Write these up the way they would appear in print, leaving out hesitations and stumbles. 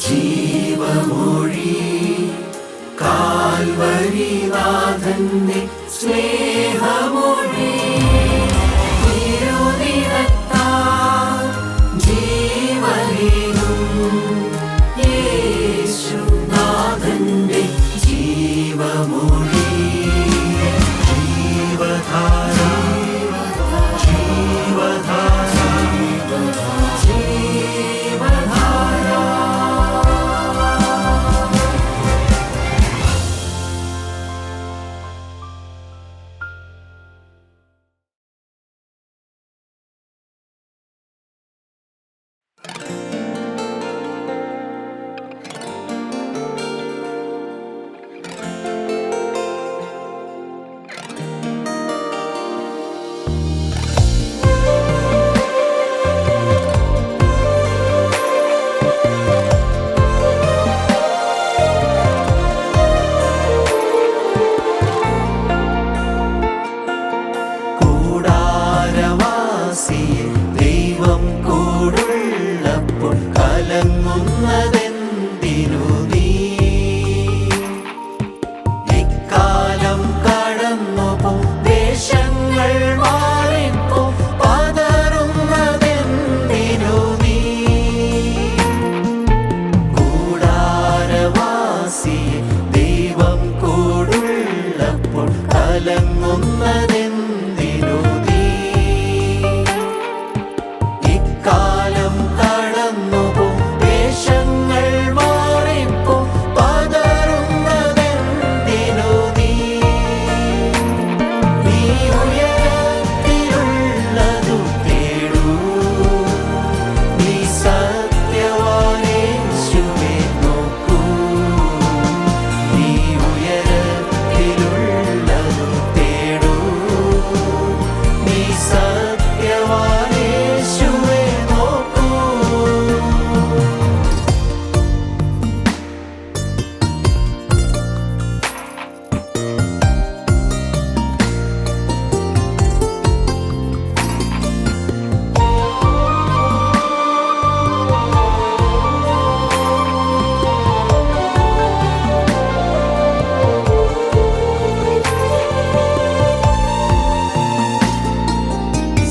ജീവമൊഴി കാൽവരിനാഥന്റെ സ്നേഹമൊഴി തിരുനിറത്താൽ ജീവനേകും യേശുനാഥന്റെ ജീവമൊഴി ജീവധാര ജീവധാര ജീവധാര. കൂടാരവാസിയെ ദൈവം കൂടുള്ളപ്പോൾ കലങ്ങുന്നതെന്തിനു നീ? ഇക്കാലം കടന്നുപോ ദേശങ്ങൾ മാറിപ്പോ പതറുന്നതെന്തിനു നീ? കൂടാരവാസിയെ ദൈവം കൂടുള്ളപ്പോൾ കലങ്ങുന്നതെന്തിനു നീ? ഇക്കാലം കടന്നുപോ ദേശങ്ങൾ മാറിപ്പോ പതറുന്നതെന്തിനു നീ? നീ ഉയരത്തിലുള്ളതു തേടൂ, നീ സത്യവാനേശുവെ നോക്കൂ. നീ ഉയരത്തിലുള്ളതു തേടൂ, നീ സത്യവാനേശുവെ നോക്കൂ.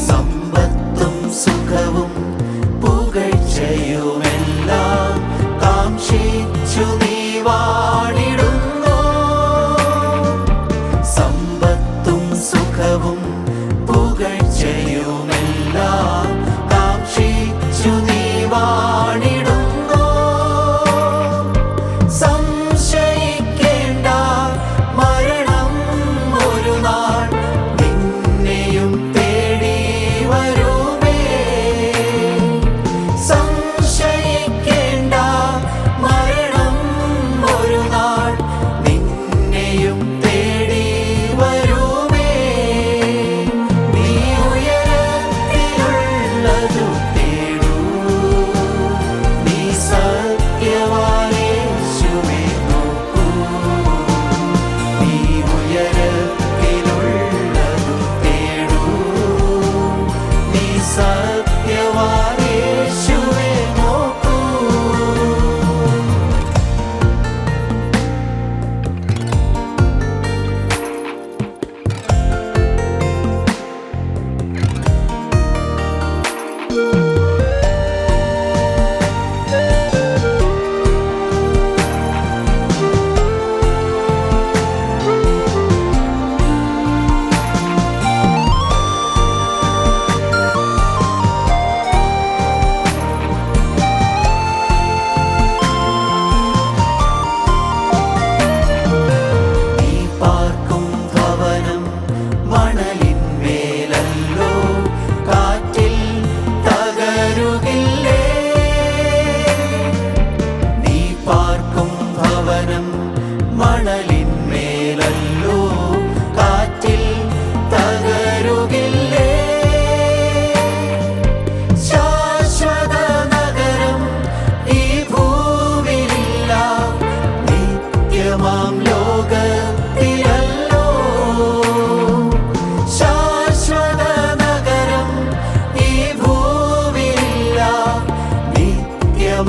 സമ്പത്തും സുഖവും പുകഴ്ചയുമെല്ലാം കാംക്ഷിച്ചു നീ വാണിടുന്നു. സമ്പത്തും സുഖവും പുകഴ്ചയുമെല്ലാം കാംക്ഷിച്ചു നീ വാണിടുന്നു. സംശയിക്കേണ്ട, മരണം ഒരു നാൾ നിന്നെയും തേടി വരുമേ. സംശയിക്കേണ്ട, മരണം ഒരു നാൾ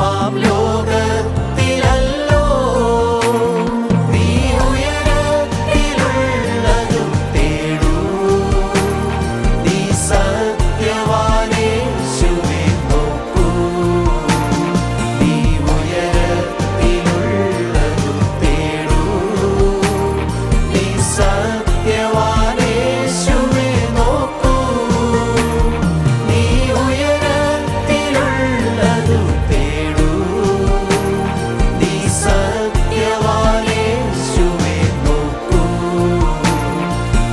മാം ലോകത്തിലല്ലോ. നീ ഉയരത്തിലുള്ളതു തേടൂ. നീ സത്യവാനേശുവെ നോക്കൂ. നീ ഉയരത്തിലുള്ളതു തേടൂ. നീ സത്യവാനേശുവെ നോക്കൂ. നീ ഉയരത്തിലുള്ളതു തേടൂ. നീ സത്യവാനേശുവെ നോക്കൂ.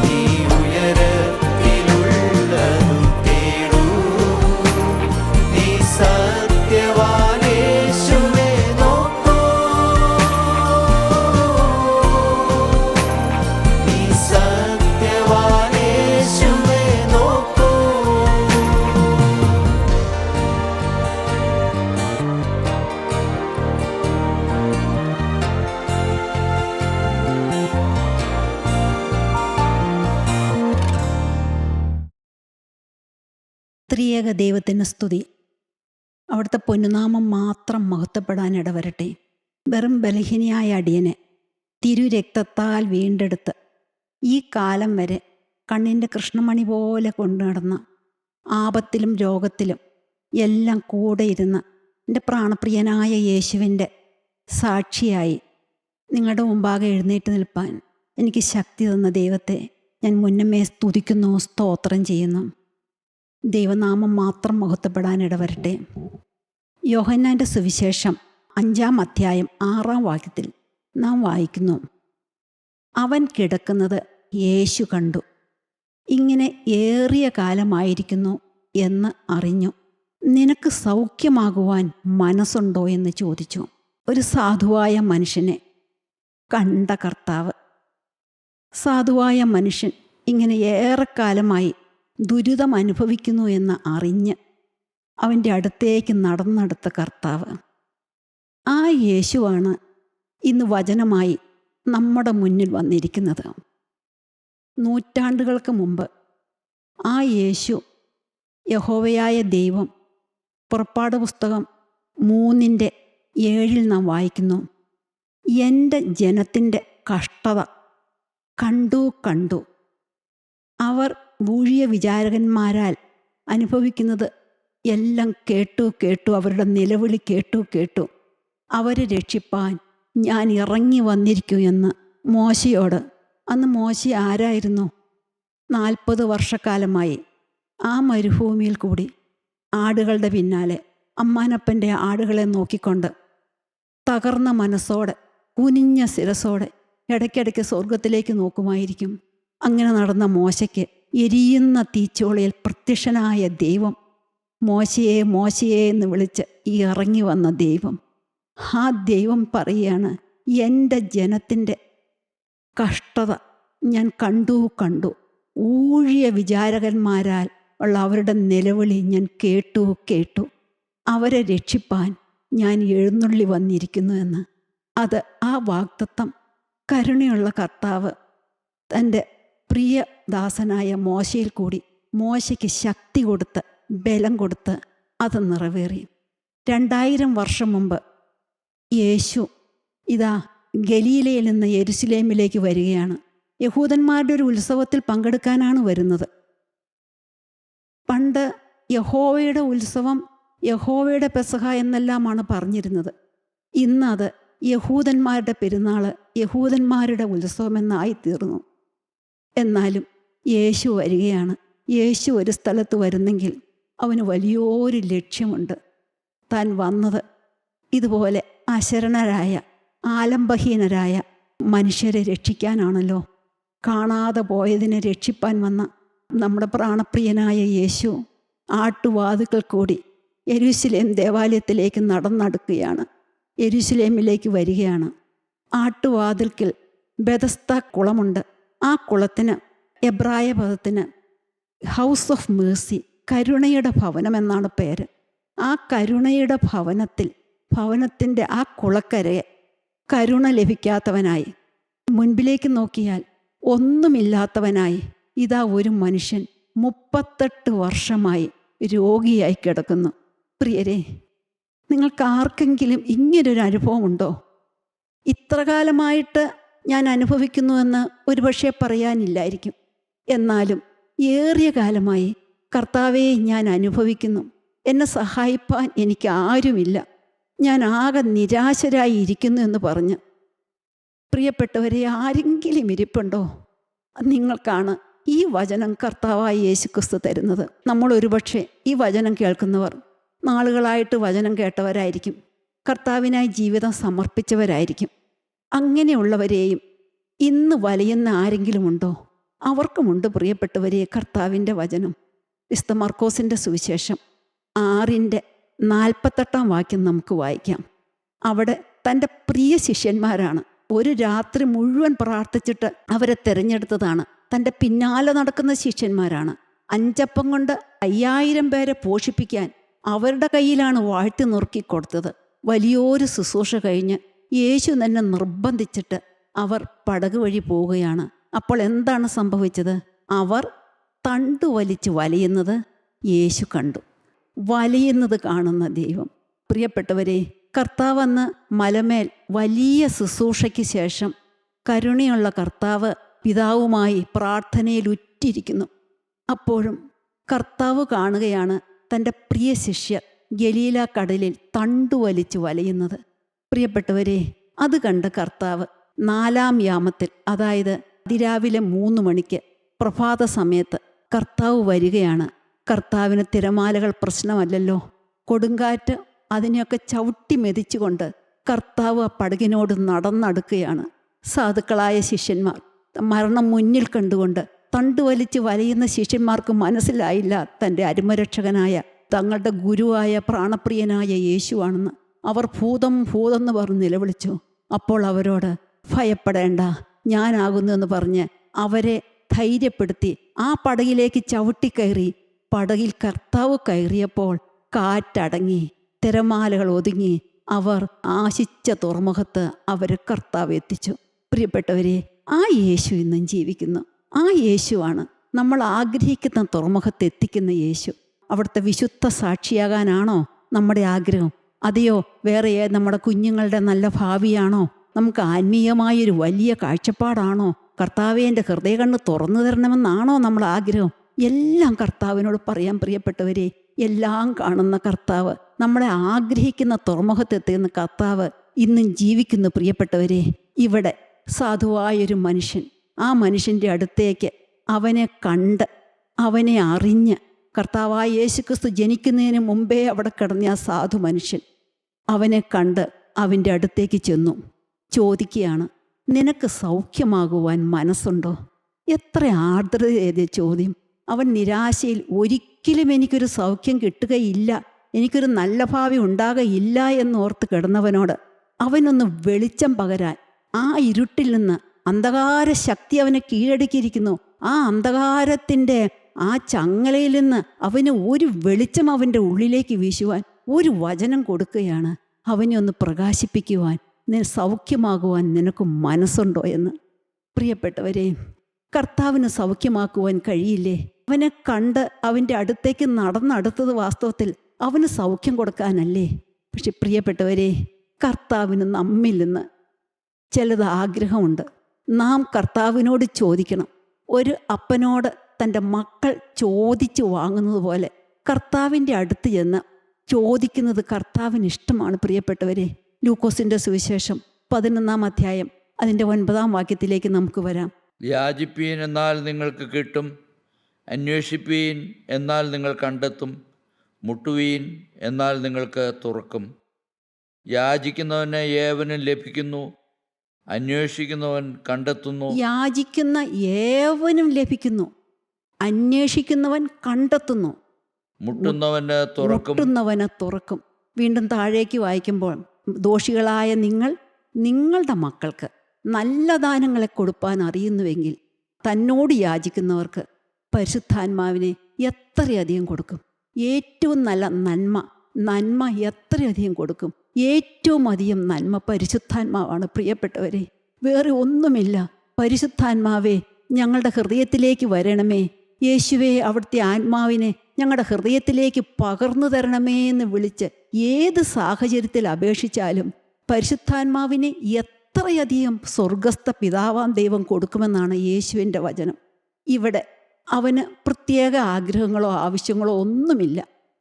നീ ഉയരത്തിലുള്ളതു തേടൂ. നീ സത്യവാനേശുവെ നോക്കൂ. നീ സത്യവാനേശുവെ നോക്കൂ. ത്രിയേക ദൈവത്തിന് സ്തുതി. അവിടുത്തെ പൊന്നുനാമം മാത്രം മഹത്വപ്പെടാൻ ഇടവരട്ടെ. വെറും ബലഹീനയായ അടിയനെ തിരുരക്തത്താൽ വീണ്ടെടുത്ത് ഈ കാലം വരെ കണ്ണിൻ്റെ കൃഷ്ണമണി പോലെ കൊണ്ടു നടന്ന ആപത്തിലും രോഗത്തിലും എല്ലാം കൂടെ ഇരുന്ന് എൻ്റെ പ്രാണപ്രിയനായ യേശുവിൻ്റെ സാക്ഷിയായി നിങ്ങളുടെ മുമ്പാകെ എഴുന്നേറ്റ് നിൽപ്പാൻ എനിക്ക് ശക്തി തന്ന ദൈവത്തെ ഞാൻ മുന്നമേ സ്തുതിക്കുന്നു, സ്തോത്രം ചെയ്യുന്നു. ദൈവനാമം മാത്രം മഹത്വപ്പെടാൻ ഇടവരട്ടെ. യോഹന്നാൻ്റെ സുവിശേഷം 5-ാം അധ്യായം 6-ാം വാക്യത്തിൽ നാം വായിക്കുന്നു, അവൻ കിടക്കുന്നത് യേശു കണ്ടു. ഇങ്ങനെ ഏറിയ കാലമായിരിക്കുന്നു എന്ന് അറിഞ്ഞു. നിനക്ക് സൗഖ്യമാകുവാൻ മനസ്സുണ്ടോ എന്ന് ചോദിച്ചു. ഒരു സാധുവായ മനുഷ്യനെ കണ്ട കർത്താവ്. സാധുവായ മനുഷ്യൻ ഇങ്ങനെ ഏറെക്കാലമായി ദുരിതം അനുഭവിക്കുന്നു എന്ന് അറിഞ്ഞ് അവൻ്റെ അടുത്തേക്ക് നടന്നെടുത്ത കർത്താവ്. ആ യേശുവാണ് ഇന്ന് വചനമായി നമ്മുടെ മുന്നിൽ വന്നിരിക്കുന്നത്. നൂറ്റാണ്ടുകൾക്ക് മുമ്പ് ആ യേശു യഹോവയായ ദൈവം പുറപ്പാട് പുസ്തകം 3:7 നാം വായിക്കുന്നു, എൻ്റെ ജനത്തിൻ്റെ കഷ്ടത കണ്ടു. അവർ ഊഴിയ വിചാരകന്മാരാൽ അനുഭവിക്കുന്നത് എല്ലാം കേട്ടു. അവരുടെ നിലവിളി കേട്ടു. അവരെ രക്ഷിപ്പാൻ ഞാൻ ഇറങ്ങി വന്നിരിക്കും എന്ന് മോശയോട്. അന്ന് മോശ ആരായിരുന്നു? 40 വർഷക്കാലമായി ആ മരുഭൂമിയിൽ കൂടി ആടുകളുടെ പിന്നാലെ അമ്മാനപ്പൻ്റെ ആടുകളെ നോക്കിക്കൊണ്ട് തകർന്ന മനസ്സോടെ കുനിഞ്ഞ ശിരസോടെ ഇടയ്ക്കിടയ്ക്ക് സ്വർഗത്തിലേക്ക് നോക്കുമായിരിക്കും. അങ്ങനെ നടന്ന മോശയ്ക്ക് എരിയുന്ന തീച്ചോളയിൽ പ്രത്യക്ഷനായ ദൈവം മോശയെ എന്ന് വിളിച്ച് ഈ ഇറങ്ങി വന്ന ദൈവം, ആ ദൈവം പറയുകയാണ്, എൻ്റെ ജനത്തിൻ്റെ കഷ്ടത ഞാൻ കണ്ടു. ഊഴിയ വിചാരകന്മാരാൽ ഉള്ള അവരുടെ നിലവിളി ഞാൻ കേട്ടു. അവരെ രക്ഷിപ്പാൻ ഞാൻ എഴുന്നള്ളി വന്നിരിക്കുന്നു എന്ന്. അത് ആ വാഗ്ദത്തം കരുണയുള്ള കർത്താവ് തൻ്റെ പ്രിയദാസനായ മോശയിൽ കൂടി മോശയ്ക്ക് ശക്തി കൊടുത്ത് ബലം കൊടുത്ത് അത് നിറവേറി. 2000 വർഷം മുമ്പ് യേശു ഇതാ ഗലീലയിൽ നിന്ന് യെരുശലേമിലേക്ക് വരികയാണ്. യഹൂദന്മാരുടെ ഒരു ഉത്സവത്തിൽ പങ്കെടുക്കാനാണ് വരുന്നത്. പണ്ട് യഹോവയുടെ ഉത്സവം, യഹോവയുടെ പെസഹ എന്നെല്ലാമാണ് പറഞ്ഞിരുന്നത്. ഇന്നത് യഹൂദന്മാരുടെ പെരുന്നാൾ, യഹൂദന്മാരുടെ ഉത്സവമെന്നായിത്തീർന്നു. എന്നാലും യേശു വരികയാണ്. യേശു ഒരു സ്ഥലത്ത് വരുന്നെങ്കിൽ അവന് വലിയൊരു ലക്ഷ്യമുണ്ട്. താൻ വന്നത് ഇതുപോലെ അശരണരായ ആലംബഹീനരായ മനുഷ്യരെ രക്ഷിക്കാനാണല്ലോ. കാണാതെ പോയതിനെ രക്ഷിപ്പാൻ വന്ന നമ്മുടെ പ്രാണപ്രിയനായ യേശു ആട്ടുവാതുക്കൾ കൂടി യെരൂശലേം ദേവാലയത്തിലേക്ക് നടന്നെടുക്കുകയാണ്. യെരൂശലേമിലേക്ക് വരികയാണ്. ആട്ടുവാതിൽക്കൽ ബെതസ്ത കുളമുണ്ട്. ആ കുളത്തിന് എബ്രായ പദത്തിന് ഹൗസ് ഓഫ് മേഴ്സി, കരുണയുടെ ഭവനം എന്നാണ് പേര്. ആ കരുണയുടെ ഭവനത്തിൻ്റെ ആ കുളക്കരയെ കരുണ ലഭിക്കാത്തവനായി, മുൻപിലേക്ക് നോക്കിയാൽ ഒന്നുമില്ലാത്തവനായി ഇതാ ഒരു മനുഷ്യൻ 38 വർഷമായി രോഗിയായി കിടക്കുന്നു. പ്രിയരെ, നിങ്ങൾക്ക് ആർക്കെങ്കിലും ഇങ്ങനൊരു അനുഭവമുണ്ടോ? ഇത്ര കാലമായിട്ട് ഞാൻ അനുഭവിക്കുന്നുവെന്ന് ഒരുപക്ഷെ പറയാനില്ലായിരിക്കും. എന്നാലും ഏറിയ കാലമായി കർത്താവെ ഞാൻ അനുഭവിക്കുന്നു, എന്നെ സഹായിപ്പാൻ എനിക്ക് ആരുമില്ല, ഞാൻ ആകെ നിരാശരായി ഇരിക്കുന്നു എന്ന് പറഞ്ഞ് പ്രിയപ്പെട്ടവരെ ആരെങ്കിലും ഇരിപ്പുണ്ടോ? നിങ്ങൾക്കാണ് ഈ വചനം കർത്താവായ യേശുക്രിസ്തു തരുന്നത്. നമ്മൾ ഒരുപക്ഷെ ഈ വചനം കേൾക്കുന്നവർ നാളുകളായിട്ട് വചനം കേട്ടവരായിരിക്കും, കർത്താവിനായി ജീവിതം സമർപ്പിച്ചവരായിരിക്കും. അങ്ങനെയുള്ളവരെയും ഇന്ന് വലയുന്ന ആരെങ്കിലും ഉണ്ടോ? അവർക്കുമുണ്ട് പ്രിയപ്പെട്ടവരെ കർത്താവിൻ്റെ വചനം. വിശുദ്ധ മർക്കോസിൻ്റെ സുവിശേഷം 6:48 നമുക്ക് വായിക്കാം. അവിടെ തൻ്റെ പ്രിയ ശിഷ്യന്മാരാണ്, ഒരു രാത്രി മുഴുവൻ പ്രാർത്ഥിച്ചിട്ട് അവരെ തിരഞ്ഞെടുത്തതാണ്. തൻ്റെ പിന്നാലെ നടക്കുന്ന ശിഷ്യന്മാരാണ്. 5 അപ്പം കൊണ്ട് 5000 പേരെ പോഷിപ്പിക്കാൻ അവരുടെ കയ്യിലാണ് വാഴ്ത്തി നുറുക്കി കൊടുത്തത്. വലിയൊരു ശുശ്രൂഷ കഴിഞ്ഞ് യേശു തന്നെ നിർബന്ധിച്ചിട്ട് അവർ പടക് വഴി പോവുകയാണ്. അപ്പോൾ എന്താണ് സംഭവിച്ചത്? അവർ തണ്ടു വലിച്ച് വലയുന്നത് യേശു കണ്ടു. വലയുന്നത് കാണുന്ന ദൈവം. പ്രിയപ്പെട്ടവരെ, കർത്താവ് അന്ന് മലമേൽ വലിയ ശുശ്രൂഷയ്ക്ക് ശേഷം കരുണയുള്ള കർത്താവ് പിതാവുമായി പ്രാർത്ഥനയിൽ ഉറ്റിരിക്കുന്നു. അപ്പോഴും കർത്താവ് കാണുകയാണ് തൻ്റെ പ്രിയ ശിഷ്യർ ഗലീല കടലിൽ തണ്ടുവലിച്ച് വലയുന്നത്. പ്രിയപ്പെട്ടവരെ, അത് കണ്ട കർത്താവ് 4-ാം യാമത്തിൽ, അതായത് അതിരാവിലെ 3 മണിക്ക് പ്രഭാത സമയത്ത് കർത്താവ് വരികയാണ്. കർത്താവിന് തിരമാലകൾ പ്രശ്നമല്ലല്ലോ. കൊടുങ്കാറ്റ് അതിനെയൊക്കെ ചവിട്ടി മെതിച്ചുകൊണ്ട് കർത്താവ് ആ പടകിനോട് നടന്നടുക്കുകയാണ്. സാധുക്കളായ ശിഷ്യന്മാർ മരണം മുന്നിൽ കണ്ടുകൊണ്ട് തണ്ടുവലിച്ച് വലയുന്ന ശിഷ്യന്മാർക്ക് മനസ്സിലായില്ല തൻ്റെ അരുമരക്ഷകനായ തങ്ങളുടെ ഗുരുവായ പ്രാണപ്രിയനായ യേശുവാണെന്ന്. അവർ ഭൂതം ഭൂതെന്ന് പറഞ്ഞ് നിലവിളിച്ചു. അപ്പോൾ അവരോട് ഭയപ്പെടേണ്ട, ഞാനാകുന്നു എന്ന് പറഞ്ഞ് അവരെ ധൈര്യപ്പെടുത്തി ആ പടകിലേക്ക് ചവിട്ടിക്കയറി. പടകിൽ കർത്താവ് കയറിയപ്പോൾ കാറ്റടങ്ങി, തിരമാലകൾ ഒതുങ്ങി. അവർ ആശിച്ച തുറമുഖത്ത് അവരെ കർത്താവ് എത്തിച്ചു. പ്രിയപ്പെട്ടവരെ, ആ യേശു ഇന്നും ജീവിക്കുന്നു. ആ യേശുവാണ് നമ്മൾ ആഗ്രഹിക്കുന്ന തുറമുഖത്ത് എത്തിക്കുന്ന യേശു. അവിടുത്തെ വിശുദ്ധ സാക്ഷിയാകാനാണോ നമ്മുടെ ആഗ്രഹം? അതെയോ വേറെ നമ്മുടെ കുഞ്ഞുങ്ങളുടെ നല്ല ഭാവിയാണോ? നമുക്ക് ആത്മീയമായൊരു വലിയ കാഴ്ചപ്പാടാണോ? കർത്താവേ എൻ്റെ ഹൃദയകണ്ണ് തുറന്നു തരണമെന്നാണോ നമ്മൾ ആഗ്രഹം? എല്ലാം കർത്താവിനോട് പറയാൻ പ്രിയപ്പെട്ടവരെ. എല്ലാം കാണുന്ന കർത്താവ്, നമ്മളെ ആഗ്രഹിക്കുന്ന തുറമുഖത്തെത്തുന്ന കർത്താവ് ഇന്നും ജീവിക്കുന്നു പ്രിയപ്പെട്ടവരെ. ഇവിടെ സാധുവായൊരു മനുഷ്യൻ, ആ മനുഷ്യൻ്റെ അടുത്തേക്ക് അവനെ കണ്ട് അവനെ അറിഞ്ഞ്, കർത്താവായ യേശുക്രിസ്തു ജനിക്കുന്നതിന് മുമ്പേ അവിടെ കിടന്ന ആ സാധു മനുഷ്യൻ അവനെ കണ്ട് അവൻ്റെ അടുത്തേക്ക് ചെന്നു. ചോദിക്കുകയാണ്, നിനക്ക് സൗഖ്യമാകുവാൻ മനസ്സുണ്ടോ? എത്ര ആർദ്രതയേറിയ ചോദ്യം. അവൻ നിരാശയിൽ, ഒരിക്കലും എനിക്കൊരു സൗഖ്യം കിട്ടുകയില്ല, എനിക്കൊരു നല്ല ഭാവി ഉണ്ടാകയില്ല എന്നോർത്ത് കിടന്നവനോട് അവനൊന്ന് വെളിച്ചം പകരാൻ, ആ ഇരുട്ടിൽ നിന്ന് അന്ധകാര ശക്തി അവനെ കീഴടക്കിയിരിക്കുന്നു, ആ അന്ധകാരത്തിൻ്റെ ആ ചങ്ങലയിൽ നിന്ന് അവന് ഒരു വെളിച്ചം അവൻ്റെ ഉള്ളിലേക്ക് വീശുവാൻ ഒരു വചനം കൊടുക്കുകയാണ്. അവനെ ഒന്ന് പ്രകാശിപ്പിക്കുവാൻ, സൗഖ്യമാകുവാൻ നിനക്ക് മനസ്സുണ്ടോ എന്ന്. പ്രിയപ്പെട്ടവരെ, കർത്താവിന് സൗഖ്യമാക്കുവാൻ കഴിയില്ലേ? അവനെ കണ്ട് അവൻ്റെ അടുത്തേക്ക് നടന്നടുത്തത് വാസ്തവത്തിൽ അവന് സൗഖ്യം കൊടുക്കാനല്ലേ? പക്ഷെ പ്രിയപ്പെട്ടവരെ, കർത്താവിന് നമ്മിൽ നിന്ന് ചിലത് ആഗ്രഹമുണ്ട്. നാം കർത്താവിനോട് ചോദിക്കണം. ഒരു അപ്പനോട് തൻ്റെ മക്കൾ ചോദിച്ച് വാങ്ങുന്നത് പോലെ കർത്താവിൻ്റെ അടുത്ത് ചെന്ന് ചോദിക്കുന്നത് കർത്താവിന് ഇഷ്ടമാണ് പ്രിയപ്പെട്ടവരെ. ലൂക്കോസിൻ്റെ സുവിശേഷം 11-ാം അധ്യായം അതിൻ്റെ 9-ാം വാക്യത്തിലേക്ക് നമുക്ക് വരാം. യാചിപ്പീൻ എന്നാൽ നിങ്ങൾക്ക് കിട്ടും, അന്വേഷിപ്പീൻ എന്നാൽ നിങ്ങൾ കണ്ടെത്തും, മുട്ടുവീൻ എന്നാൽ നിങ്ങൾക്ക് തുറക്കും. യാചിക്കുന്നവന് ഏവനും ലഭിക്കുന്നു, അന്വേഷിക്കുന്നവൻ കണ്ടെത്തുന്നു. യാചിക്കുന്ന ഏവനും ലഭിക്കുന്നു, അന്വേഷിക്കുന്നവൻ കണ്ടെത്തുന്നു, മുട്ടുന്നവന് തുറക്കും. വീണ്ടും താഴേക്ക് വായിക്കുമ്പോൾ, ദോഷികളായ നിങ്ങളുടെ മക്കൾക്ക് നല്ല ദാനങ്ങളെ കൊടുപ്പാൻ അറിയുന്നുവെങ്കിൽ തന്നോട് യാചിക്കുന്നവർക്ക് പരിശുദ്ധാത്മാവിനെ എത്രയധികം കൊടുക്കും. ഏറ്റവും നല്ല നന്മ എത്രയധികം കൊടുക്കും. ഏറ്റവും അധികം നന്മ പരിശുദ്ധാത്മാവാണ് പ്രിയപ്പെട്ടവരെ, വേറെ ഒന്നുമില്ല. പരിശുദ്ധാത്മാവേ, ഞങ്ങളുടെ ഹൃദയത്തിലേക്ക് വരണമേ. യേശുവേ, അവിടുത്തെ ആത്മാവിനെ ഞങ്ങളുടെ ഹൃദയത്തിലേക്ക് പകർന്നു തരണമേ എന്ന് വിളിച്ച് ഏത് സാഹചര്യത്തിൽ അപേക്ഷിച്ചാലും പരിശുദ്ധാത്മാവിനെ എത്രയധികം സ്വർഗസ്ഥ പിതാവാം ദൈവം കൊടുക്കുമെന്നാണ് യേശുവിൻ്റെ വചനം. ഇവിടെ അവന് പ്രത്യേക ആഗ്രഹങ്ങളോ ആവശ്യങ്ങളോ ഒന്നുമില്ല.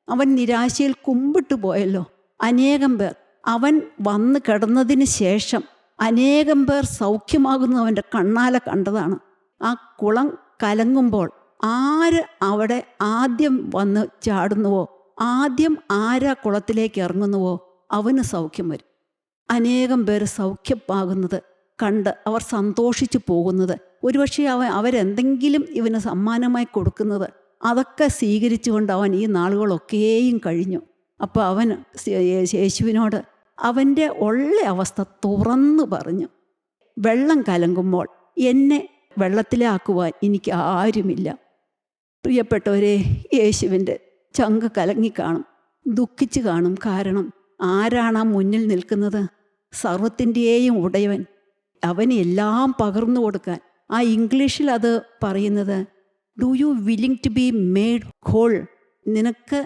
അവൻ നിരാശയിൽ കുമ്പിട്ട് പോയല്ലോ. അനേകം പേർ അവൻ വന്ന് കിടന്നതിന് ശേഷം അനേകം പേർ സൗഖ്യമാകുന്നത് അവൻ്റെ കണ്ണാലെ കണ്ടതാണ്. ആ കുളം കലങ്ങുമ്പോൾ ആര് അവിടെ ആദ്യം വന്ന് ചാടുന്നുവോ, ആദ്യം ആരാ കുളത്തിലേക്ക് ഇറങ്ങുന്നുവോ അവന് സൗഖ്യം വരും. അനേകം പേർ സൗഖ്യമാകുന്നത് കണ്ട് അവർ സന്തോഷിച്ചു പോകുന്നത്, ഒരുപക്ഷെ അവരെന്തെങ്കിലും ഇവന് സമ്മാനമായി കൊടുക്കുന്നത് അതൊക്കെ സ്വീകരിച്ചുകൊണ്ട് അവൻ ഈ നാളുകളൊക്കെയും കഴിഞ്ഞു. അപ്പോൾ അവൻ യേശുവിനോട് അവൻ്റെ ഉള്ള അവസ്ഥ തുറന്നു പറഞ്ഞു. വെള്ളം കലങ്ങുമ്പോൾ എന്നെ വെള്ളത്തിലാക്കുവാൻ എനിക്ക് ആരുമില്ല. പ്രിയപ്പെട്ടവരെ, യേശുവിൻ്റെ ചങ്ക് കലങ്ങിക്കാണും, ദുഃഖിച്ചു കാണും. കാരണം ആരാണ് ആ മുന്നിൽ നിൽക്കുന്നത്? സർവത്തിൻ്റെയും ഉടയവൻ. അവന് എല്ലാം പകർന്നു കൊടുക്കാൻ. ആ ഇംഗ്ലീഷിൽ അത് പറയുന്നത് do you willing to be made whole? നിനക്ക്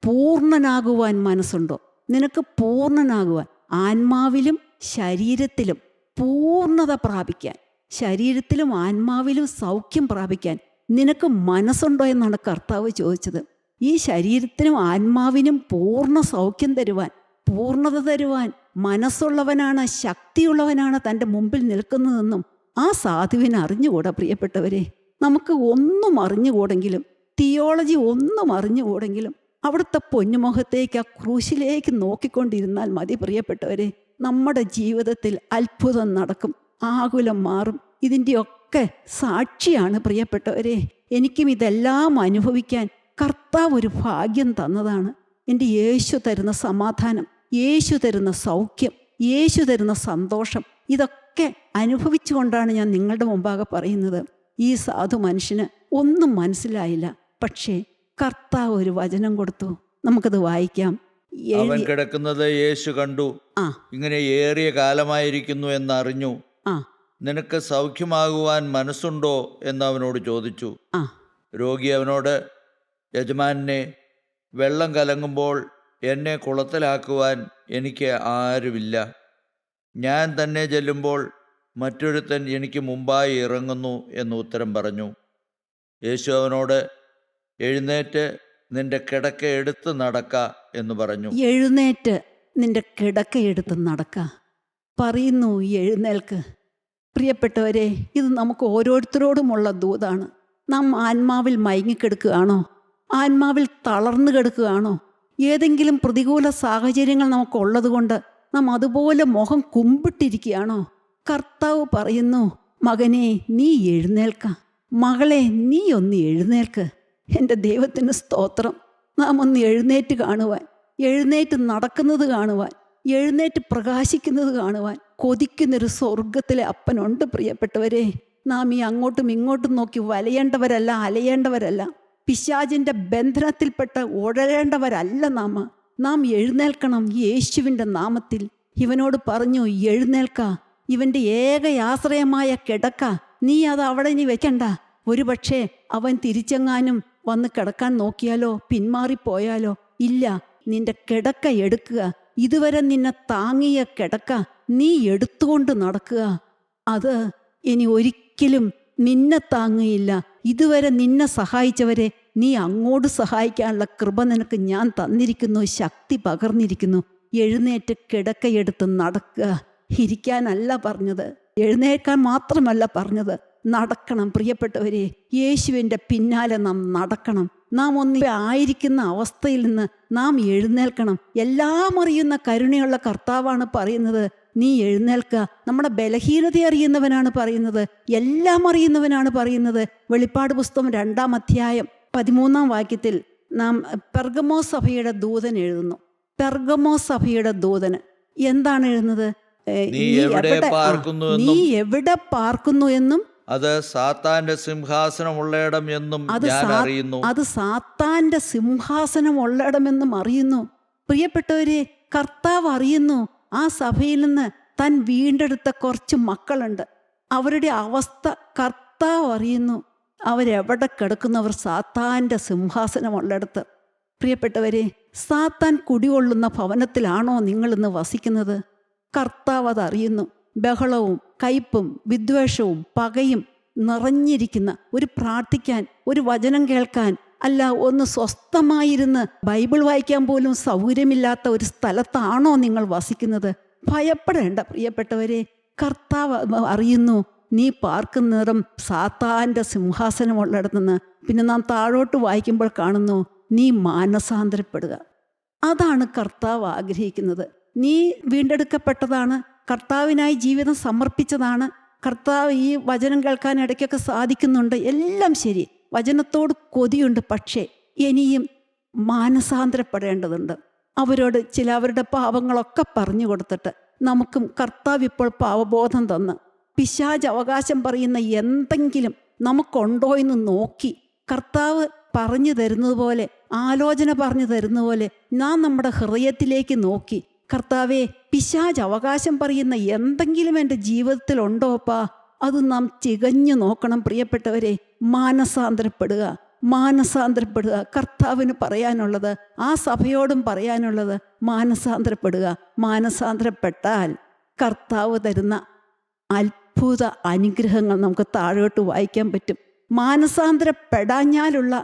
പൂർണ്ണനാകുവാൻ മനസ്സുണ്ടോ? നിനക്ക് പൂർണ്ണനാകുവാൻ, ആത്മാവിലും ശരീരത്തിലും പൂർണ്ണത പ്രാപിക്കാൻ, ശരീരത്തിലും ആത്മാവിലും സൗഖ്യം പ്രാപിക്കാൻ നിനക്ക് മനസ്സുണ്ടോ എന്നാണ് കർത്താവ് ചോദിച്ചത്. ഈ ശരീരത്തിനും ആത്മാവിനും പൂർണ്ണ സൗഖ്യം തരുവാൻ, പൂർണ്ണത തരുവാൻ മനസ്സുള്ളവനാണ്, ശക്തിയുള്ളവനാണ് തൻ്റെ മുമ്പിൽ നിൽക്കുന്നതെന്നും ആ സാധുവിനെ അറിഞ്ഞുകൂടാ. പ്രിയപ്പെട്ടവരെ, നമുക്ക് ഒന്നും അറിഞ്ഞുകൂടെങ്കിലും, തിയോളജി ഒന്നും അറിഞ്ഞുകൂടെങ്കിലും അവിടുത്തെ പൊന്നുമുഖത്തേക്ക്, ആ ക്രൂശിലേക്ക് നോക്കിക്കൊണ്ടിരുന്നാൽ മതി. പ്രിയപ്പെട്ടവരെ, നമ്മുടെ ജീവിതത്തിൽ അത്ഭുതം നടക്കും, ആകുലം മാറും. ഇതിൻ്റെയൊക്കെ സാക്ഷിയാണ് പ്രിയപ്പെട്ടവരെ. എനിക്കും ഇതെല്ലാം അനുഭവിക്കാൻ കർത്താവ് ഒരു ഭാഗ്യം തന്നതാണ്. എൻ്റെ യേശു തരുന്ന സമാധാനം, യേശു തരുന്ന സൗഖ്യം, യേശു തരുന്ന സന്തോഷം, ഇതൊക്കെ അനുഭവിച്ചുകൊണ്ടാണ് ഞാൻ നിങ്ങളുടെ മുമ്പാകെ പറയുന്നത്. ഈ സാധു മനുഷ്യന് ഒന്നും മനസ്സിലായില്ല, പക്ഷേ കർത്താവ് ഒരു വചനം കൊടുത്തു. നമുക്കത് വായിക്കാം. അവൻ കിടക്കുന്നത് യേശു കണ്ടു. ഇങ്ങനെ ഏറിയ കാലമായിരിക്കുന്നു എന്നറിഞ്ഞു. നിനക്ക് സൗഖ്യമാകുവാൻ മനസ്സുണ്ടോ എന്ന് അവനോട് ചോദിച്ചു. രോഗി അവനോട്, യജമാനെ, വെള്ളം കലങ്ങുമ്പോൾ എന്നെ കുളത്തിലാക്കുവാൻ എനിക്ക് ആരുമില്ല. ഞാൻ തന്നെ ചെല്ലുമ്പോൾ മറ്റൊരുത്തൻ എനിക്ക് മുമ്പായി ഇറങ്ങുന്നു എന്ന് ഉത്തരം പറഞ്ഞു. യേശു അവനോട്, എഴുന്നേറ്റ് നിന്റെ കിടക്ക എടുത്ത് നടക്ക എന്ന് പറഞ്ഞു. എഴുന്നേറ്റ് നിന്റെ കിടക്ക എടുത്ത് നടക്ക പറയുന്നു. എഴുന്നേൽക്ക്. പ്രിയപ്പെട്ടവരെ, ഇത് നമുക്ക് ഓരോരുത്തരോടുമുള്ള ദൂതാണ്. നാം ആത്മാവിൽ മയങ്ങിക്കിടക്കുകയാണോ? ആത്മാവിൽ തളർന്നു കിടക്കുകയാണോ? ഏതെങ്കിലും പ്രതികൂല സാഹചര്യങ്ങൾ നമുക്കുള്ളത് കൊണ്ട് നാം അതുപോലെ മുഖം കുമ്പിട്ടിരിക്കുകയാണോ? കർത്താവ് പറയുന്നു, മകനെ നീ എഴുന്നേൽക്ക, മകളെ നീ ഒന്ന് എഴുന്നേൽക്ക്. എൻ്റെ ദൈവത്തിന് സ്തോത്രം. നാം ഒന്ന് എഴുന്നേറ്റ് കാണുവാൻ, എഴുന്നേറ്റ് നടക്കുന്നത് കാണുവാൻ, എഴുന്നേറ്റ് പ്രകാശിക്കുന്നത് കാണുവാൻ കൊതിക്കുന്നൊരു സ്വർഗത്തിലെ അപ്പനുണ്ട്. പ്രിയപ്പെട്ടവരെ, നാം ഈ അങ്ങോട്ടും ഇങ്ങോട്ടും നോക്കി വലയേണ്ടവരല്ല, അലയേണ്ടവരല്ല, പിശാചിൻ്റെ ബന്ധനത്തിൽപ്പെട്ട് ഉഴലേണ്ടവരല്ല. നാം എഴുന്നേൽക്കണം യേശുവിൻ്റെ നാമത്തിൽ. ഇവനോട് പറഞ്ഞു, എഴുന്നേൽക്ക, ഇവൻ്റെ ഏകയാശ്രയമായ കിടക്ക നീ അത് അവിടെ നീ വെക്കണ്ട. ഒരുപക്ഷെ അവൻ തിരിച്ചെങ്ങാനും വന്ന് കിടക്കാൻ നോക്കിയാലോ, പിന്മാറിപ്പോയാലോ? ഇല്ല, നിന്റെ കിടക്ക എടുക്കുക. ഇതുവരെ നിന്നെ താങ്ങിയ കിടക്ക നീ എടുത്തുകൊണ്ട് നടക്കുക. അത് ഇനി ഒരിക്കലും നിന്നെ താങ്ങുകയില്ല. ഇതുവരെ നിന്നെ സഹായിച്ചവരെ നീ അങ്ങോട്ട് സഹായിക്കാനുള്ള കൃപ നിനക്ക് ഞാൻ തന്നിരിക്കുന്നു, ശക്തി പകർന്നിരിക്കുന്നു. എഴുന്നേറ്റ് കിടക്കയെടുത്ത് നടക്കുക. ഇരിക്കാനല്ല പറഞ്ഞത്, എഴുന്നേൽക്കാൻ മാത്രമല്ല പറഞ്ഞത്, നടക്കണം. പ്രിയപ്പെട്ടവരെ, യേശുവിൻ്റെ പിന്നാലെ നാം നടക്കണം. നാം ഒന്ന് ആയിരിക്കുന്ന അവസ്ഥയിൽ നിന്ന് നാം എഴുന്നേൽക്കണം. എല്ലാം അറിയുന്ന കരുണയുള്ള കർത്താവാണ് പറയുന്നത്, നീ എഴുന്നേൽക്കുക. നമ്മുടെ ബലഹീനത അറിയുന്നവനാണ് പറയുന്നത്, എല്ലാം അറിയുന്നവനാണ് പറയുന്നത്. വെളിപ്പാട് പുസ്തകം 2-ാം അധ്യായം 13-ാം വാക്യത്തിൽ നാം പെർഗമോ സഭയുടെ ദൂതൻ എഴുതുന്നു. പെർഗമോ സഭയുടെ ദൂതന് എന്താണ് എഴുതുന്നത്? നീ എവിടെ പാർക്കുന്നു എന്നും അത് സാത്താന്റെ സിംഹാസനമുള്ളയിടം എന്നും ഞാൻ അറിയുന്നു. അത് സാത്താന്റെ സിംഹാസനമുള്ളയിടമെന്നും അറിയുന്നു. പ്രിയപ്പെട്ടവരെ, കർത്താവ് അറിയുന്നു. ആ സഭയിൽ നിന്ന് താൻ വീണ്ടെടുത്ത കുറച്ച് മക്കളുണ്ട്, അവരുടെ അവസ്ഥ കർത്താവ് അറിയുന്നു. അവരെവിടെ കിടക്കുന്നവർ സാത്താൻ്റെ സിംഹാസനമുള്ളിടത്ത്. പ്രിയപ്പെട്ടവരെ, സാത്താൻ കുടികൊള്ളുന്ന ഭവനത്തിലാണോ നിങ്ങളിന്ന് വസിക്കുന്നത്? കർത്താവ് അതറിയുന്നു. ബഹളവും കയ്പും വിദ്വേഷവും പകയും നിറഞ്ഞിരിക്കുന്ന, ഒരു പ്രാർത്ഥിക്കാൻ, ഒരു വചനം കേൾക്കാൻ, അല്ല ഒന്ന് സ്വസ്ഥമായിരുന്ന് ബൈബിൾ വായിക്കാൻ പോലും സൗകര്യമില്ലാത്ത ഒരു സ്ഥലത്താണോ നിങ്ങൾ വസിക്കുന്നത്? ഭയപ്പെടേണ്ട പ്രിയപ്പെട്ടവരെ, കർത്താവ് അറിയുന്നു നീ പാർക്കുന്നിടം സാത്താൻ്റെ സിംഹാസനമുള്ളിടത്തുനിന്ന്. പിന്നെ നാം താഴോട്ട് വായിക്കുമ്പോൾ കാണുന്നു, നീ മാനസാന്തരപ്പെടുക. അതാണ് കർത്താവ് ആഗ്രഹിക്കുന്നത്. നീ വീണ്ടെടുക്കപ്പെട്ടതാണ്, കർത്താവിനായി ജീവിതം സമർപ്പിച്ചതാണ്. കർത്താവ് ഈ വചനം കേൾക്കാൻ ഇടയ്ക്കൊക്കെ സാധിക്കുന്നുണ്ട്, എല്ലാം ശരി, വചനത്തോട് കൊതിയുണ്ട്. പക്ഷേ ഇനിയും മാനസാന്തരപ്പെടേണ്ടതുണ്ട്. അവരോട് അവരുടെ പാപങ്ങളൊക്കെ പറഞ്ഞു കൊടുത്തിട്ട് നമുക്കും കർത്താവ് ഇപ്പോൾ പാവബോധം തന്ന് പിശാച് അവകാശം പറയുന്ന എന്തെങ്കിലും നമുക്കുണ്ടോ എന്ന് നോക്കി കർത്താവ് പറഞ്ഞു തരുന്നത് പോലെ, ആലോചന പറഞ്ഞു തരുന്നത് പോലെ നാം നമ്മുടെ ഹൃദയത്തിലേക്ക് നോക്കി, കർത്താവേ, പിശാച് അവകാശം പറയുന്ന എന്തെങ്കിലും എൻ്റെ ജീവിതത്തിലുണ്ടോപ്പാ, അത് നാം തികഞ്ഞു നോക്കണം. പ്രിയപ്പെട്ടവരെ, മാനസാന്തരപ്പെടുക, മാനസാന്തരപ്പെടുക. കർത്താവിന് പറയാനുള്ളത്, ആ സഭയോടും പറയാനുള്ളത്, മാനസാന്തരപ്പെടുക. മാനസാന്തരപ്പെട്ടാൽ കർത്താവ് തരുന്ന അത്ഭുത അനുഗ്രഹങ്ങൾ നമുക്ക് താഴോട്ട് വായിക്കാൻ പറ്റും. മാനസാന്തരപ്പെടാഞ്ഞാലുള്ള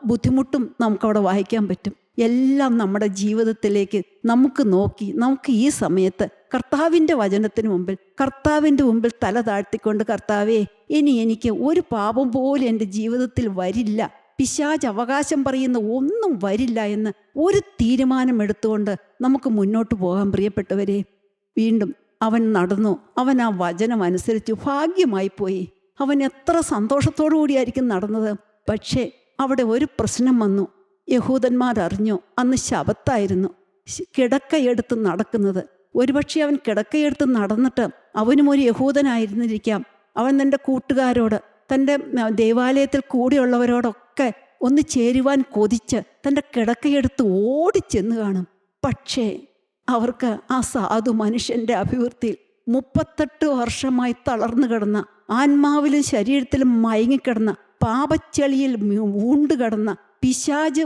ബുദ്ധിമുട്ടും നമുക്കവിടെ വായിക്കാൻ പറ്റും. എല്ലാം നമ്മുടെ ജീവിതത്തിലേക്ക് നമുക്ക് നോക്കി, നമുക്ക് ഈ സമയത്ത് കർത്താവിൻ്റെ വചനത്തിന് മുമ്പിൽ, കർത്താവിൻ്റെ മുമ്പിൽ തല താഴ്ത്തിക്കൊണ്ട്, കർത്താവേ, ഇനി എനിക്ക് ഒരു പാപം പോലും എൻ്റെ ജീവിതത്തിൽ വരില്ല, പിശാച് അവകാശം പറയുന്ന ഒന്നും വരില്ല എന്ന് ഒരു തീരുമാനമെടുത്തുകൊണ്ട് നമുക്ക് മുന്നോട്ട് പോകാം. പ്രിയപ്പെട്ടവരെ, വീണ്ടും അവൻ നടന്നു. അവൻ ആ വചനം അനുസരിച്ചു. ഭാഗ്യമായി പോയി. അവൻ എത്ര സന്തോഷത്തോടു കൂടിയായിരിക്കും നടന്നത്. പക്ഷേ അവിടെ ഒരു പ്രശ്നം വന്നു. യഹൂദന്മാരറിഞ്ഞു, അന്ന് ശബത്തായിരുന്നു, കിടക്കയെടുത്ത് നടക്കുന്നത്. ഒരുപക്ഷെ അവൻ കിടക്കയെടുത്ത് നടന്നിട്ട് അവനും ഒരു യഹൂദനായിരുന്നിരിക്കാം. അവൻ തൻ്റെ കൂട്ടുകാരോട്, തൻ്റെ ദേവാലയത്തിൽ കൂടെയുള്ളവരോടൊക്കെ ഒന്ന് ചേരുവാൻ കൊതിച്ച് തൻ്റെ കിടക്കയെടുത്ത് ഓടിച്ചെന്ന് കാണും. പക്ഷേ അവർക്ക് ആ സാധു മനുഷ്യൻ്റെ അഭിവൃദ്ധിയിൽ 38 വർഷമായി തളർന്നു കിടന്ന, ആത്മാവിലും ശരീരത്തിലും മയങ്ങിക്കിടന്ന, പാപച്ചെളിയിൽ ഊണ്ടുകിടന്ന, പിശാച്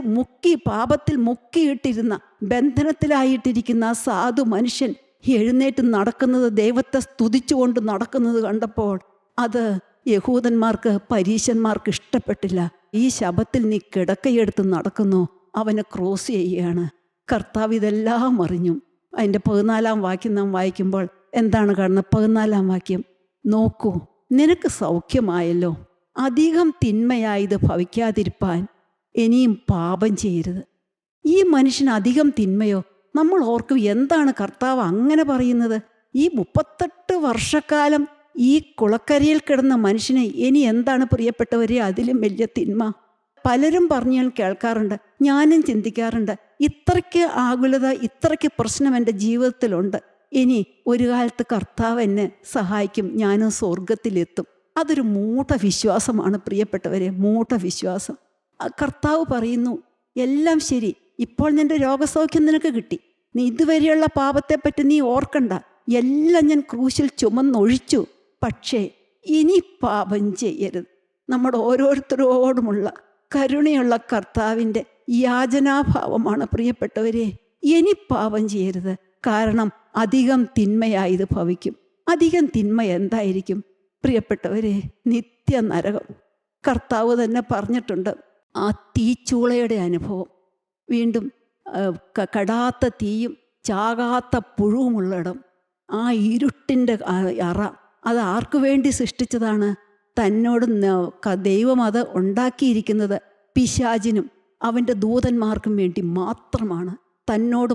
പാപത്തിൽ മുക്കിയിട്ടിരുന്ന, ബന്ധനത്തിലായിട്ടിരിക്കുന്ന ആ സാധു മനുഷ്യൻ എഴുന്നേറ്റ് നടക്കുന്നത്, ദൈവത്തെ സ്തുതിച്ചുകൊണ്ട് നടക്കുന്നത് കണ്ടപ്പോൾ അത് യഹൂദന്മാർക്ക്, പരീശന്മാർക്ക് ഇഷ്ടപ്പെട്ടില്ല. ഈ ശബത്തിൽ നീ കിടക്കയെടുത്ത് നടക്കുന്നു, അവനെ ക്രോസ് ചെയ്യുകയാണ്. കർത്താവ് ഇതെല്ലാം അറിഞ്ഞു. അതിൻ്റെ 14-ാം വാക്യം നാം വായിക്കുമ്പോൾ എന്താണ് കാണുന്നത്? 14-ാം വാക്യം, നോക്കൂ, നിനക്ക് സൗഖ്യമായല്ലോ, അധികം തിന്മയായത് ഭവിക്കാതിരിപ്പാൻ ഇനിയും പാപം ചെയ്യരുത്. ഈ മനുഷ്യന് അധികം തിന്മയോ? നമ്മൾ ഓർക്കും, എന്താണ് കർത്താവ് അങ്ങനെ പറയുന്നത്? ഈ 38 വർഷക്കാലം ഈ കുളക്കരയിൽ കിടന്ന മനുഷ്യനെ ഇനി എന്താണ് പ്രിയപ്പെട്ടവരെ അതിലും വലിയ തിന്മ? പലരും പറഞ്ഞ് ഞാൻ കേൾക്കാറുണ്ട്, ഞാനും ചിന്തിക്കാറുണ്ട്, ഇത്രയ്ക്ക് ആകുലത, ഇത്രയ്ക്ക് പ്രശ്നം എൻ്റെ ജീവിതത്തിലുണ്ട്, ഇനി ഒരു കാലത്ത് കർത്താവ് എന്നെ സഹായിക്കും, ഞാനും സ്വർഗത്തിലെത്തും. അതൊരു മൂഢവിശ്വാസമാണ് പ്രിയപ്പെട്ടവരെ, മൂഢവിശ്വാസം. കർത്താവ് പറയുന്നു, എല്ലാം ശരി, ഇപ്പോൾ നിൻ്റെ രോഗസൗഖ്യം നിനക്ക് കിട്ടി, നീ ഇതുവരെയുള്ള പാപത്തെപ്പറ്റി നീ ഓർക്കണ്ട, എല്ലാം ഞാൻ ക്രൂശിൽ ചുമന്നൊഴിച്ചു. പക്ഷേ ഇനി പാപം ചെയ്യരുത്. നമ്മുടെ ഓരോരുത്തരോടുമുള്ള കരുണയുള്ള കർത്താവിൻ്റെ യാചനാഭാവമാണ് പ്രിയപ്പെട്ടവരെ. ഇനി പാപം ചെയ്യരുത്, കാരണം അധികം തിന്മയായത് ഭവിക്കും. അധികം തിന്മ എന്തായിരിക്കും പ്രിയപ്പെട്ടവരെ? നിത്യ നരകം. കർത്താവ് തന്നെ പറഞ്ഞിട്ടുണ്ട്. ആ തീച്ചൂളയുടെ അനുഭവം, വീണ്ടും കടാത്ത തീയും ചാകാത്ത പുഴുവുമുള്ളിടം, ആ ഇരുട്ടിൻ്റെ അറ, അത് ആർക്കു വേണ്ടി സൃഷ്ടിച്ചതാണ്? തന്നോട് ദൈവം അത് ഉണ്ടാക്കിയിരിക്കുന്നത് പിശാചിനും അവൻ്റെ ദൂതന്മാർക്കും വേണ്ടി മാത്രമാണ്. തന്നോട്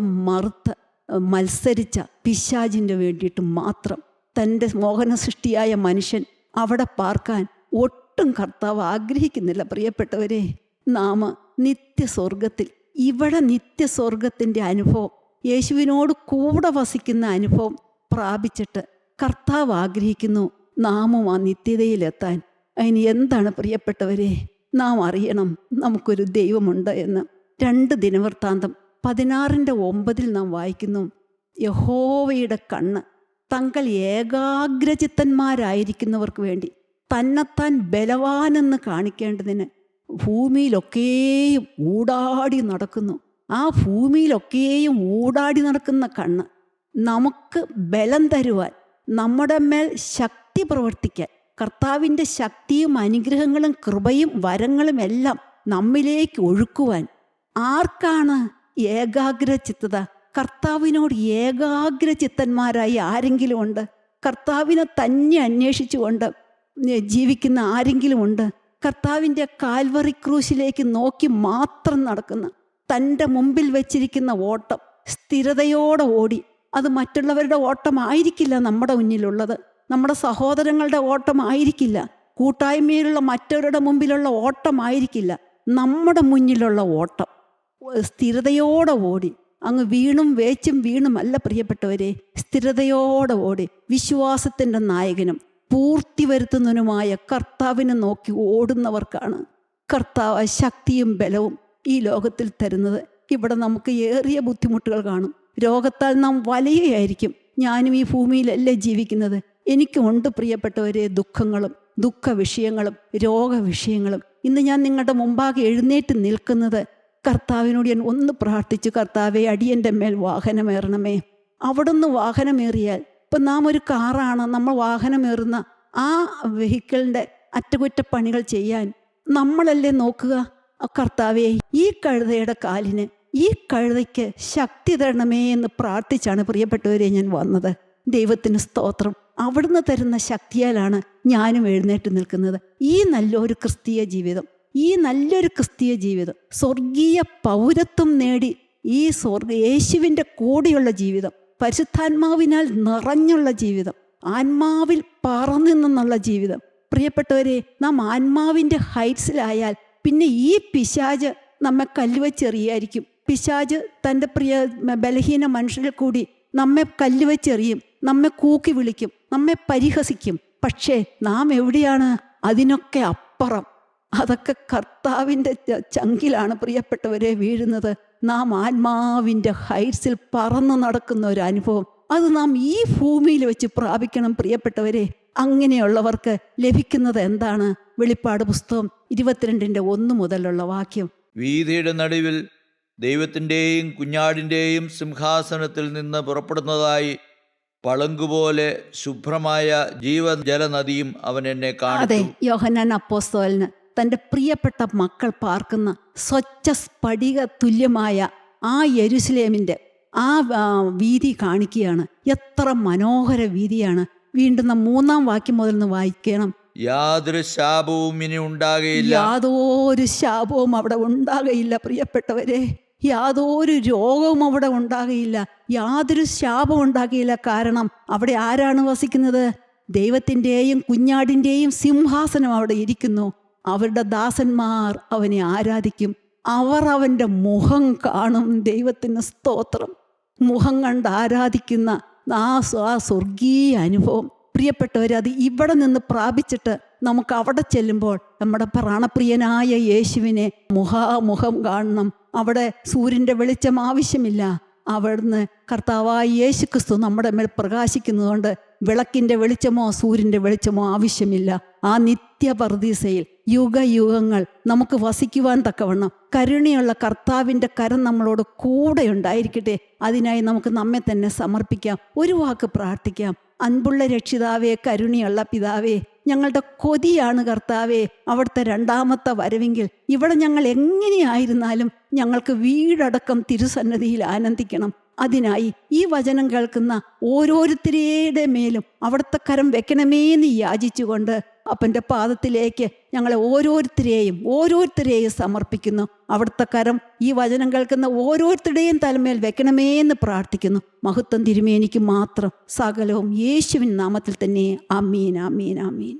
മത്സരിച്ച പിശാചിന് വേണ്ടിയിട്ട് മാത്രം. തൻ്റെ മോഹന സൃഷ്ടിയായ മനുഷ്യൻ അവിടെ പാർക്കാൻ ഒട്ടും കർത്താവ് ആഗ്രഹിക്കുന്നില്ല. പ്രിയപ്പെട്ടവരെ, നാം നിത്യസ്വർഗത്തിൽ, ഇവിടെ നിത്യസ്വർഗത്തിൻ്റെ അനുഭവം, യേശുവിനോട് കൂടെ വസിക്കുന്ന അനുഭവം പ്രാപിച്ചിട്ട് കർത്താവ് ആഗ്രഹിക്കുന്നു നാമും ആ നിത്യതയിലെത്താൻ. അതിന് എന്താണ് പ്രിയപ്പെട്ടവരെ? നാം അറിയണം നമുക്കൊരു ദൈവമുണ്ട് എന്ന്. 2 ദിനവൃത്താന്തം 16:9 നാം വായിക്കുന്നു, യഹോവയുടെ കണ്ണ് തങ്ങൾ ഏകാഗ്രചിത്തന്മാരായിരിക്കുന്നവർക്ക് വേണ്ടി, തന്നെത്താൻ ബലവാനെന്ന് കാണിക്കേണ്ടതിന് ഭൂമിയിലൊക്കെയും ഊടാടി നടക്കുന്നു. ആ ഭൂമിയിലൊക്കെയും ഊടാടി നടക്കുന്ന കണ്ണ് നമുക്ക് ബലം തരുവാൻ, നമ്മുടെ മേൽ ശക്തി പ്രവർത്തിക്കാൻ, കർത്താവിൻ്റെ ശക്തിയും അനുഗ്രഹങ്ങളും കൃപയും വരങ്ങളും എല്ലാം നമ്മിലേക്ക് ഒഴുക്കുവാൻ ആർക്കാണ് ഏകാഗ്രചിത്തത? കർത്താവിനോട് ഏകാഗ്രചിത്തന്മാരായി ആരെങ്കിലും ഉണ്ട്? കർത്താവിനെ തന്നെ അന്വേഷിച്ചുകൊണ്ട് ജീവിക്കുന്ന ആരെങ്കിലും ഉണ്ട്? കർത്താവിൻ്റെ കാൽവറി ക്രൂശിലേക്ക് നോക്കി മാത്രം നടക്കുന്ന, തൻ്റെ മുമ്പിൽ വെച്ചിരിക്കുന്ന ഓട്ടം സ്ഥിരതയോടെ ഓടി, അത് മറ്റുള്ളവരുടെ ഓട്ടമായിരിക്കില്ല നമ്മുടെ മുന്നിലുള്ളത്, നമ്മുടെ സഹോദരങ്ങളുടെ ഓട്ടമായിരിക്കില്ല, കൂട്ടായ്മയിലുള്ള മറ്റവരുടെ മുമ്പിലുള്ള ഓട്ടമായിരിക്കില്ല, നമ്മുടെ മുന്നിലുള്ള ഓട്ടം സ്ഥിരതയോടെ ഓടി, അങ്ങ് വീണും വേച്ചും വീണുമല്ല പ്രിയപ്പെട്ടവരെ, സ്ഥിരതയോടെ ഓടി വിശ്വാസത്തിൻ്റെ നായകനും പൂർത്തി വരുത്തുന്നതിനുമായ കർത്താവിനെ നോക്കി ഓടുന്നവർക്കാണ് കർത്താവ് ശക്തിയും ബലവും ഈ ലോകത്തിൽ തരുന്നത്. ഇവിടെ നമുക്ക് ഏറിയ ബുദ്ധിമുട്ടുകൾ കാണും. രോഗത്താൽ നാം വലയുകയായിരിക്കും. ഞാനും ഈ ഭൂമിയിലല്ലേ ജീവിക്കുന്നത്, എനിക്കുമുണ്ട് പ്രിയപ്പെട്ടവരെ ദുഃഖങ്ങളും ദുഃഖവിഷയങ്ങളും രോഗവിഷയങ്ങളും. ഇന്ന് ഞാൻ നിങ്ങളുടെ മുമ്പാകെ എഴുന്നേറ്റ് നിൽക്കുന്നത് കർത്താവിനോട് ഞാൻ ഒന്ന് പ്രാർത്ഥിച്ചു, കർത്താവെ അടിയൻ്റെ മേൽ വാഹനമേറണമേ. അവിടുന്ന് വാഹനമേറിയാൽ, ഇപ്പം നാം ഒരു കാറാണ്, നമ്മൾ വാഹനമേറുന്ന ആ വെഹിക്കിളിൻ്റെ അറ്റകുറ്റപ്പണികൾ ചെയ്യാൻ നമ്മളല്ലേ നോക്കുക? കർത്താവെ ഈ കഴുതയുടെ കാലിന്, ഈ കഴുതയ്ക്ക് ശക്തി തരണമേ എന്ന് പ്രാർത്ഥിച്ചാണ് പ്രിയപ്പെട്ടവരെ ഞാൻ വന്നത്. ദൈവത്തിന് സ്തോത്രം. അവിടുന്ന് തരുന്ന ശക്തിയാലാണ് ഞാനും എഴുന്നേറ്റ് നിൽക്കുന്നത്. ഈ നല്ലൊരു ക്രിസ്തീയ ജീവിതം, ഈ നല്ലൊരു ക്രിസ്തീയ ജീവിതം, സ്വർഗീയ പൗരത്വം നേടി ഈ യേശുവിൻ്റെ കൂടെയുള്ള ജീവിതം, പരിശുദ്ധാത്മാവിനാൽ നിറഞ്ഞുള്ള ജീവിതം, ആത്മാവിൽ പറന്നിന്നുള്ള ജീവിതം. പ്രിയപ്പെട്ടവരെ, നാം ആത്മാവിൻ്റെ ഹൈറ്റ്സിലായാൽ പിന്നെ ഈ പിശാച് നമ്മെ കല്ലുവെച്ചെറിയായിരിക്കും. പിശാച് തൻ്റെ ബലഹീന മനുഷ്യരിൽ കൂടി നമ്മെ കല്ലുവെച്ചെറിയും, നമ്മെ കൂക്കി വിളിക്കും, നമ്മെ പരിഹസിക്കും. പക്ഷേ നാം എവിടെയാണ്? അതിനൊക്കെ അപ്പുറം, അതൊക്കെ കർത്താവിൻ്റെ ചങ്കിലാണ് പ്രിയപ്പെട്ടവരെ വീഴുന്നത്. നാം ആത്മാവിൻ്റെ ഹൈറ്റ്സിൽ പറന്നു നടക്കുന്ന ഒരു അനുഭവം, അത് നാം ഈ ഭൂമിയിൽ വെച്ച് പ്രാപിക്കണം പ്രിയപ്പെട്ടവരെ. അങ്ങനെയുള്ളവർക്ക് ലഭിക്കുന്നത് എന്താണ്? വെളിപ്പാട് പുസ്തകം 22:1 മുതലുള്ള വാക്യം. വീഥിയുടെ നടുവിൽ ദൈവത്തിൻ്റെയും കുഞ്ഞാടിൻ്റെയും സിംഹാസനത്തിൽ നിന്ന് പുറപ്പെടുന്നതായി പളുങ്കുപോലെ ശുഭ്രമായ ജീവജലനദിയും അവൻ എന്നെ കാണിച്ചു. അതെ, യോഹന്നാൻ അപ്പോസ്തലന് തൻ്റെ പ്രിയപ്പെട്ട മക്കൾ പാർക്കുന്ന സ്വച്ഛ സ്ഫടിക തുല്യമായ ആ യെരുശലേമിൻ്റെ ആ വീതി കാണിക്കുകയാണ്. എത്ര മനോഹര വീതിയാണ്! വീണ്ടും 3-ാം വാക്യം മുതൽ നിന്ന് വായിക്കണം. യാതൊരു ശാപവും ഇനി ഉണ്ടാകയില്ല. യാതൊരു ശാപവും അവിടെ ഉണ്ടാകയില്ല പ്രിയപ്പെട്ടവരെ. യാതൊരു രോഗവും അവിടെ ഉണ്ടാകയില്ല. യാതൊരു ശാപം ഉണ്ടാകയില്ല. കാരണം അവിടെ ആരാണ് വസിക്കുന്നത്? ദൈവത്തിൻ്റെയും കുഞ്ഞാടിൻ്റെയും സിംഹാസനം അവിടെ ഇരിക്കുന്നു. അവരുടെ ദാസന്മാർ അവനെ ആരാധിക്കും. അവർ അവൻ്റെ മുഖം കാണും. ദൈവത്തിന് സ്തോത്രം. മുഖം കണ്ട് ആരാധിക്കുന്ന ആ സ്വർഗീയ അനുഭവം പ്രിയപ്പെട്ടവരെ, അത് ഇവിടെ നിന്ന് പ്രാപിച്ചിട്ട് നമുക്ക് അവിടെ ചെല്ലുമ്പോൾ നമ്മുടെ പ്രാണപ്രിയനായ യേശുവിനെ മുഖാമുഖം കാണണം. അവിടെ സൂര്യൻ്റെ വെളിച്ചം ആവശ്യമില്ല. അവിടുന്ന് കർത്താവായ യേശു ക്രിസ്തു നമ്മുടെ മേൽ പ്രകാശിക്കുന്നതുകൊണ്ട് വിളക്കിൻ്റെ വെളിച്ചമോ സൂര്യൻ്റെ വെളിച്ചമോ ആവശ്യമില്ല. ആ നിത്യപർദീസയിൽ യുഗയുഗങ്ങൾ നമുക്ക് വസിക്കുവാൻ തക്കവണ്ണം കരുണയുള്ള കർത്താവിൻ്റെ കരം നമ്മളോട് കൂടെ ഉണ്ടായിരിക്കട്ടെ. അതിനായി നമുക്ക് നമ്മെ തന്നെ സമർപ്പിക്കാം. ഒരു വാക്ക് പ്രാർത്ഥിക്കാം. അൻപുള്ള രക്ഷിതാവേ, കരുണയുള്ള പിതാവേ, ഞങ്ങളുടെ കൊതിയാണ് കർത്താവേ അവിടുത്തെ 2ാമത്തെ വരവെങ്കിൽ. ഇവിടെ ഞങ്ങൾ എങ്ങനെയായിരുന്നാലും ഞങ്ങൾക്ക് വീടടക്കം തിരുസന്നിധിയിൽ ആനന്ദിക്കണം. അതിനായി ഈ വചനം കേൾക്കുന്ന ഓരോരുത്തരുടെ മേലും അവിടുത്തെ കരം വെക്കണമേന്ന് യാചിച്ചുകൊണ്ട് അപ്പൻ്റെ പാദത്തിലേക്ക് ഞങ്ങളെ ഓരോരുത്തരെയും സമർപ്പിക്കുന്നു. അവിടുത്തെ കരം ഈ വചനം കേൾക്കുന്ന ഓരോരുത്തരുടെയും തലമേൽ വെക്കണമേന്ന് പ്രാർത്ഥിക്കുന്നു. മഹത്വം തിരുമേനിക്ക് മാത്രം. സകലവും യേശുവിൻ നാമത്തിൽ തന്നെ. ആമീൻ, ആമീൻ, ആമീൻ.